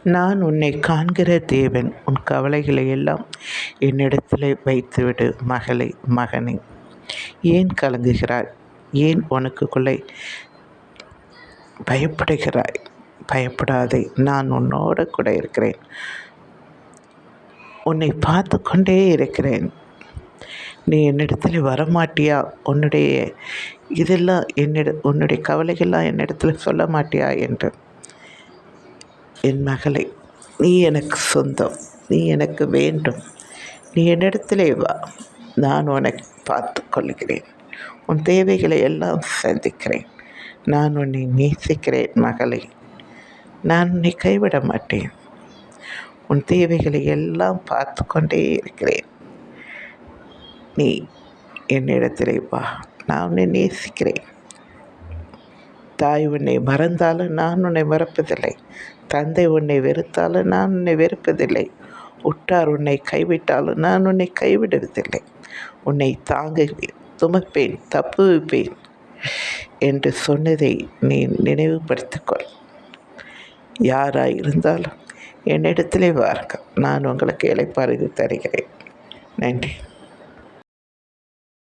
நான் உன்னை காண்கிற தேவன். உன் கவலைகளை எல்லாம் என்னிடத்திலே வைத்துவிடு. மகளே, மகனே, ஏன் கலங்குகிறாய்? ஏன் உனக்குள்ளே பயப்படுகிறாய்? பயப்படாதே, நான் உன்னோடு கூட இருக்கிறேன். உன்னை பார்த்து கொண்டே இருக்கிறேன். நீ என்னிடத்தில் வரமாட்டியா? உன்னுடைய கவலைகள்லாம் என்னிடத்தில் சொல்ல மாட்டியா என்று. என் மகளே, நீ எனக்கு சொந்தம், நீ எனக்கு வேண்டும். நீ என்னிடத்திலே வா, நான் உனக்கு பார்த்து கொள்கிறேன். உன் தேவைகளை எல்லாம் சந்திக்கிறேன். நான் உன்னை நேசிக்கிறேன் மகளே. நான் உன்னை கைவிட மாட்டேன். உன் தேவைகளை எல்லாம் பார்த்து கொண்டே இருக்கிறேன். நீ என்னிடத்திலே வா, நான் உன்னை நேசிக்கிறேன். தாய் உன்னை மறந்தாலும் நான் உன்னை மறப்பதில்லை. தந்தை உன்னை வெறுத்தாலும் நான் உன்னை வெறுப்பதில்லை. உற்றார் உன்னை கைவிட்டாலும் நான் உன்னை கைவிடுவதில்லை. உன்னை தாங்குவேன், சுமப்பேன், தப்புவிப்பேன் என்று சொன்னதை நீ நினைவுபடுத்திக்கொள். யாராய் இருந்தாலும் என்னிடத்திலே வாருங்கள், நான் உங்களுக்கு இளைப்பாறுதல் தருகிறேன். நன்றி.